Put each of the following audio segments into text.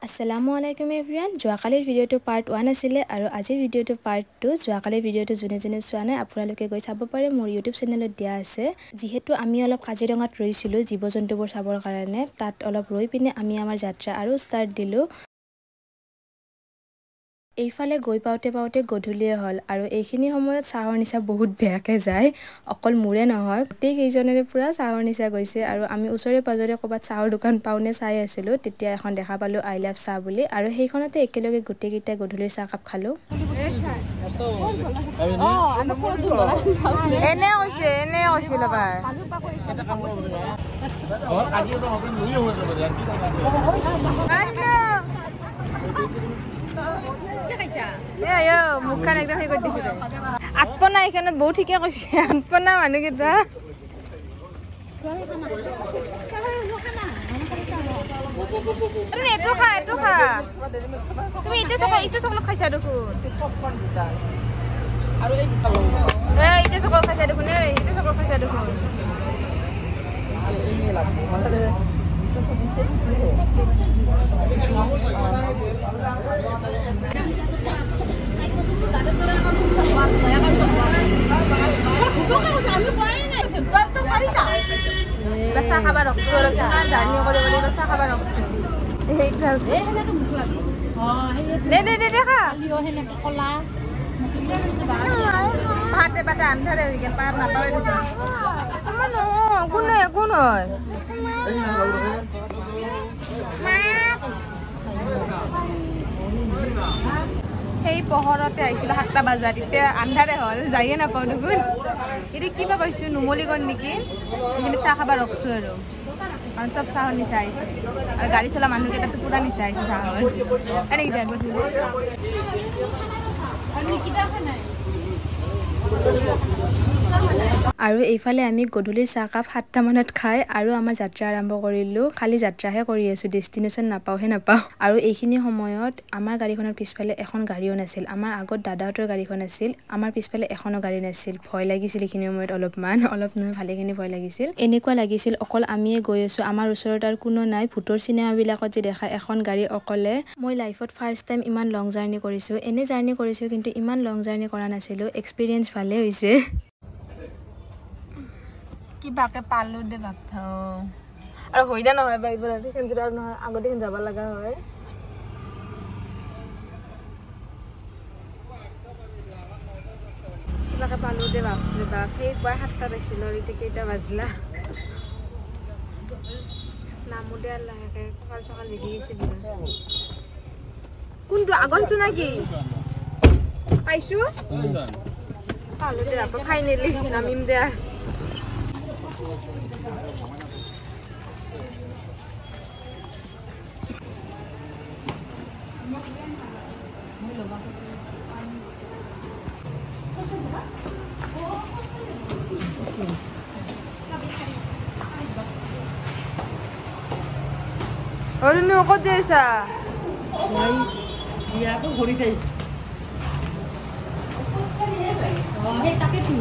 আসসালামু আলাইকুম এভৰিৱান যোৱাকালিৰ ভিডিঅ'টো পাৰ্ট 1 আছিলে আৰু আজিৰ ভিডিঅ'টো পাৰ্ট 2 যোৱাকালিৰ ভিডিঅ'টো যোনে চোৱা নাই আপোনালোকে গৈ চাব পাৰে মোৰ ইউটিউব চেনেলত দিয়া আছে যিহেতু আমি অলপ কাজিৰঙাত ৰৈছিলো জীৱ-জন্তুবোৰ চাবৰ কাৰণে তাত অলপ ৰৈ পিনে আমি আমাৰ যাত্ৰা আৰু ষ্টাৰ্ট দিলো এইফালে গৈ পাওতে গধূলিয়ে হল আৰু এইখিনি সময়ত চাহৰ নিচা বহুত বেয়াকে যায় অকল মুৰে নহয় গোটেই কেইজনেৰে পুৰা চাহৰ নিচা গৈছে আৰু আমি ওচৰে পাজৰে ক'বাত চাহৰ দোকান পাওনে চাই আছিলো তেতিয়া এখন দেখা পালো আই লাভ চাহ বুলি আৰু সেইখনতে একেলগে গোটেই কেইটা গধূলিৰ চাহ কাপ খালো এনে হৈছে লবা মুখখন একদম সেই কৰি দিছিলে আপনা এইখানে বহুত ঠিকে কৈছে আপনা মানুহকেইটা এইটো খা তুমি এইটো চকলেট খাইছা দেখোন এইটো চকলেট খাইছা দেখোন এইটো চকলেট খাইছা দেখোন বাসা খাবার রকছো কিমান জার্নি করে বলে বাসা খাবার রকছো এইটা দে দেখা কলা ভাতে বাতে আন্ধারে হয়ে গেল পার না পাবে কোন হয় সেই পহৰতে আইছিল 7টা বজাত এতিয়া আন্ধাৰে হল যাইয়ে নাপাও দেখোন এতিয়া কিবা পাইছো নুমলীগড় নেকি এখানে চাহ খাবা ৰখছো আৰু সব চাহৰ নিচা আহিছে আৰু গাড়ী চলা মানুহকেইটাতো পুৰা নিচা আহিছে চাহৰ এনেকে যাই আৰু এইফালে আমি গধূলিৰ চাহ কাপ 7টা মানত খাই আৰু আমাৰ যাত্ৰা আৰম্ভ কৰিলো খালি যাত্ৰাহে কৰি আছো ডেষ্টিনেশন নাপাও আৰু এইখিনি সময়ত আমাৰ গাড়ীখনৰ পিছফালে এখন গাড়ীও নাছিল আমাৰ আগত দাদাহঁতৰ গাড়ীখন আছিল আমাৰ পিছফালে এখনো গাড়ী নাছিল ভয় লাগিছিল এইখিনি সময়ত অলপ নহয় ভালেখিনি ভয় লাগিছিল এনেকুৱা লাগিছিল অকল আমিয়ে গৈ আছো আমাৰ ওচৰত আৰু কোনো নাই ভূতৰ চিনেমা বিলাকত যে দেখা এখন গাড়ী অকলে মই লাইফত ফাৰ্ষ্ট টাইম ইমান লং জাৰ্নি কৰিছো এনে জাৰ্নি কৰিছো কিন্তু ইমান লং জাৰ্নি কৰা নাছিলো এক্সপেৰিয়েন্স ভালে হৈছে কিবাকে পালো দে বাপা আৰু হইনা নহয় বাইবৰ কেনজৰা নহয় আগতে যাব লাগা হয় কিবাকে পালো দে বাপ সেই পায় 7টা আছিল আৰু এতিয়া কেইটা বাজলা নামো দে লাহেকে কপাল চকাল বিকি গৈছে কোনটো আগৰটো নাকি পাইছো পালো দে বাপ ফাইনেলি নামিম দে Orang ni kau jasa. Dia tu hori jai. Hei tapi tu.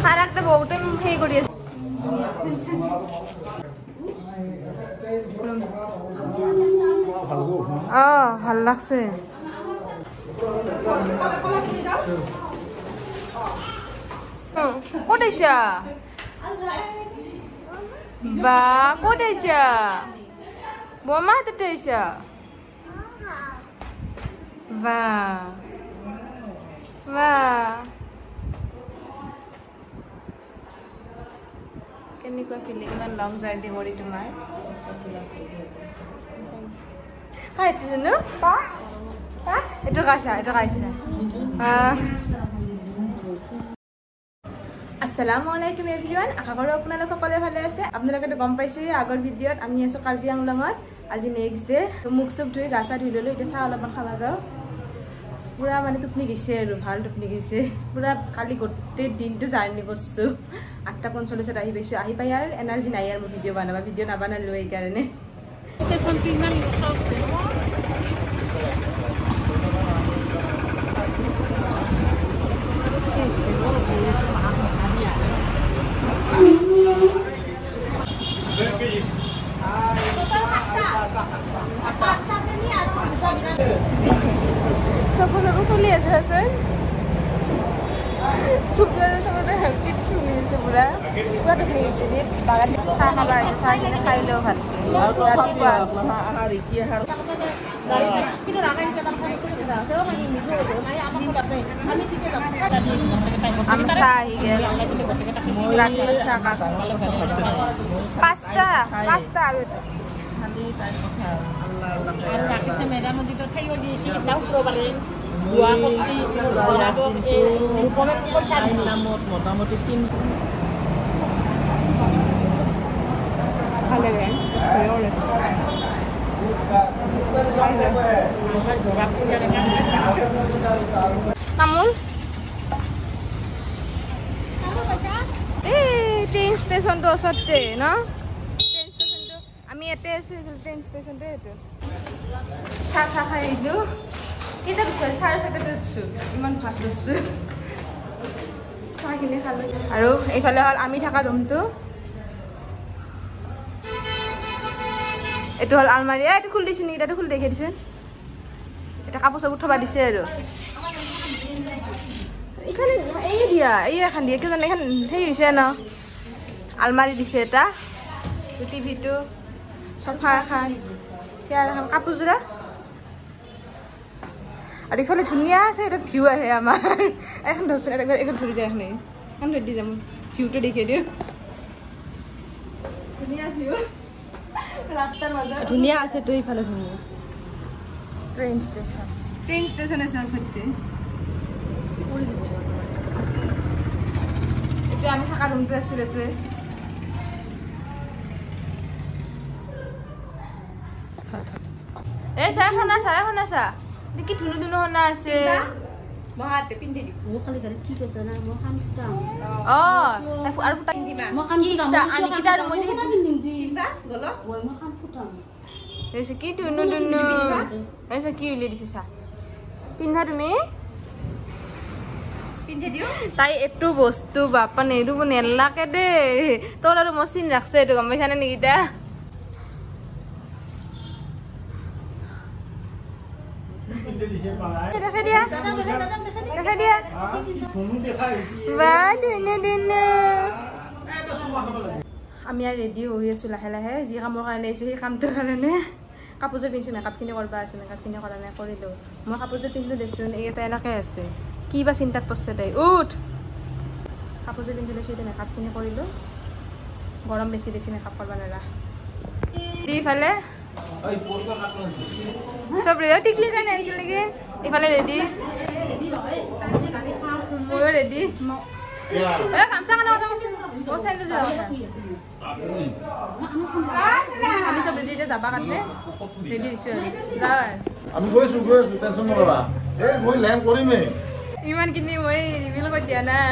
Karak tu bawa tem hei kau dia. Hal lakse. Kau jasa. Ba, kau jasa. Mama tetesha. Wah. Kenapa feeling kan long journey kori tumai? Hai tu nu? Pas? Itu kasih. আসসালামু আলাইকুম everyone আশা কৰো আপোনালোক সকলে ভালে আছে আপোনালোকে তো গম পাইছে আগৰ ভিডিঅত আমি আছো কাৰ্বি আংলঙত আজি নেক্সট ডে মুখ চুখ ধুই গাছা ধুই ললো এতিয়া চাহ অলপমান খাবা যাও পুৰা মানে টোপনি গৈছে আৰু ভাল টোপনি গৈছে পুৰা কালি গোটেই দিনটো জাৰ্নি কৰিছো 8:45 আহি পাইছো আহি পাই আৰু এনাৰ্জি নাই আৰু ভিডিঅ নাবানালো এই কাৰণে ষ্টেচন কিমান চকু ফুলি আছে আছে ফুলি আছে পুৰা পুৰা টোপনি গৈছে যে বাগান চাহ খাবা আছে চাহখিনি খাই লওঁ ভালকে ৰাতিপুৱা আমাৰ চাহ আহি গেল ৰাতিপুৱা চাহ কাপ পাঁচটা আৰু আৰু ৰাখিছে মেডামে যিটো ঠাইও দিছে নাও প্ৰবালে গোৱা কচি ৰূপমে পইচা দিছে নামত মোটামুটি 3 খালে বেন হলে মামুল ট্ৰেইন ষ্টেচনটো ওচৰতে ন ট্ৰেইন ষ্টেচনটো আমি ইয়াতে আছো ট্ৰেইন ষ্টেচনটো এইটো চাহ খাই আহিলো কেইটা দিছো 7:30 দিছো ইমান ফাষ্ট দিছো চাহখিনি খালো আৰু এইফালে হ'ল আমি থকা ৰুমটো এইটো হ'ল আলমাৰী এইটো খুলি দিছো নেকি এইটো খুলি দেখাই দিছো এটা কাপোৰ চাপোৰ থবা দিছে আৰু এইখানে এই দিয়া এই এখন দিয়ে কিজান এখন সেই হৈছে ন আলমাৰী দিছে এটা টিভিটো চফা এখন চেয়াৰ এখন কাপোৰযোৰা আৰু এইফালে ধুনীয়া আছে এটা ভিউ আহে আমাৰ এখন ধৰচোন এখন ধৰি যায় এখন এখন ধৰি দি যাম ভিউটো দেখাই দিওঁ ধুনীয়া ভিউ ৰাস্তাৰ মাজত ধুনীয়া আছে তো এইফালে ধুনীয়া ট্ৰেইন ষ্টেচন আছে ওচৰতে এইটো আমি থকা ৰুমটো আছিল এইটোৱে এই চাই শুনাছা কি ধুনু শুনা আছে মহাতে পিন্ধি দি মই কালি গাড়ী কি কৈছ না মই কাম ফুটাম আৰু ফুটা দিবা মই কাম ফুটাম আনি কিটা আৰু মই যে কিটা গল মই কাম ফুটাম এসে কি ধুনু এসে কি উলিয়াই দিছে চা পিন্ধা তুমি পিন্ধি দিও তাই এটো বস্তু বাপা নেৰু নেলাকে দে তোৰ আৰু মচিন ৰাখছে এটো গম পাইছানে নিকিটা দেখা দিয়া বা ধুনু আমি আৰু ৰেডি হৈ আছো লাহে লাহে যি কামৰ কাৰণে আহিছো সেই কামটোৰ কাৰণে কাপোৰযোৰ পিন্ধিছো মেকআপখিনি কৰিব আছো মেকআপখিনি কৰা নাই কৰিলো মই কাপোৰযোৰ পিন্ধিলো দেচোন এইটা এনেকৈ আছে কি বা চিন্তাত পৰছে তাই উঠ কাপোৰযোৰ পিন্ধি লৈছো এতিয়া মেকআপখিনি কৰিলো গৰম বেছি মেকআপ কৰিব নোৱাৰা ইফালে সব ৰেডি টিকলি কাৰণে আনিছিল নেকি ইফালে ৰেডি ময়ো ৰেডি গামছা কাৰণে কথা কৈছো চেণ্ডেল যোৱা আমি সব ৰেডি যাবা কাৰণে ৰেডি হৈছো আমি গৈছো টেনচন নলবা এই মই ল্যান্ড কৰিমে ইমানখিনি মই ৰিভিল কৰি দিয়া নাই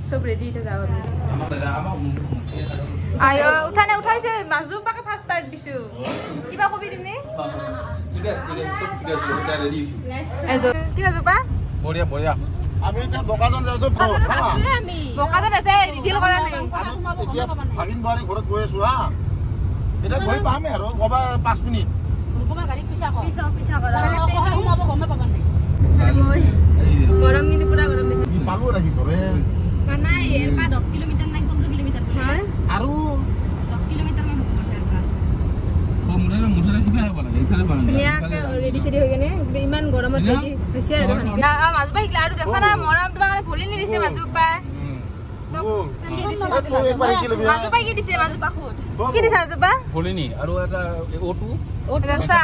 সব ৰেডি এতিয়া যাওঁ আয়ো উঠাইছে মাজুপাকে ফাৰ্ষ্ট ষ্টাৰ্ট দিছো কিবা কবি তুমি ঠিক আছে এটা ৰেডি এজো কি মাজুপা বঢ়িয়া আমি এতিয়া বকাজন যাইছো বকাজন আছে ৰিভিল কৰা নাই এতিয়া ভাগিন বাৰী ঘৰত গৈ আছো হা এটা গৈ পামে আৰু কবা 5 মিনিট ৰূপমৰ গাড়ী পিছা কৰা মই গৰম কিন্তু পুৰা গৰম বেছি পালো ৰাখি ধৰে নাই এৰপা 10 কিলোমিটাৰ নাই 15 কিলোমিটাৰ আৰু 10 কিলোমিটাৰ মান মুঠতে কিবা হ'ব লাগে এইফালে পাৰা ধুনীয়াকে ৰেডি চেডি হৈ কেনে ইমান গৰমত ৰেডি হৈছে আৰু মাজুপা শিকলা আৰু দেখা না মৰম তোমাৰ কাৰণে ভুলি নিদিছে মাজুপা মাজুপা কি দিছে মাজুপা খুদ কি দিছে মাজুপা ভলিনি আৰু এটা O2 দেখা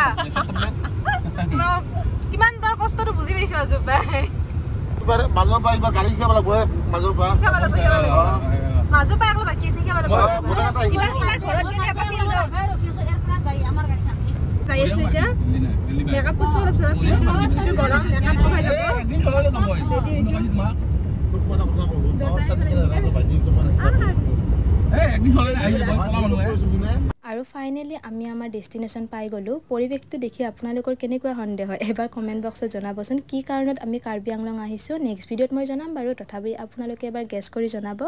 কিমান বাৰ কষ্টটো বুজি পাইছো মাজুপা মাজপা এইবাৰ গাড়ী শিকাবলৈ গৈ মাজপা মাজুপা একলো বাকী আছে শিকাবলৈ কিমান ঘৰত গেলে এবাৰ ফিল্ড যাই আছো এতিয়া মেকআপ করছো অলপ চলপ কিন্তু গরম মেকআপ কমাই যাব একদিন চলালে নহয় রেডি হইছো একদিন চলালে আহি যাব চলা মানুহে আৰু ফাইনেলি আমি আমাৰ ডেষ্টিনেশ্যন পাই গ'লোঁ পৰিৱেশটো দেখি আপোনালোকৰ কেনেকুৱা সন্দেহ হয় এবাৰ কমেণ্ট বক্সত জনাবচোন কি কাৰণত আমি কাৰ্বি আংলং আহিছোঁ নেক্সট ভিডিঅ'ত মই জনাম বাৰু তথাপি আপোনালোকে এবাৰ গেছ কৰি জনাব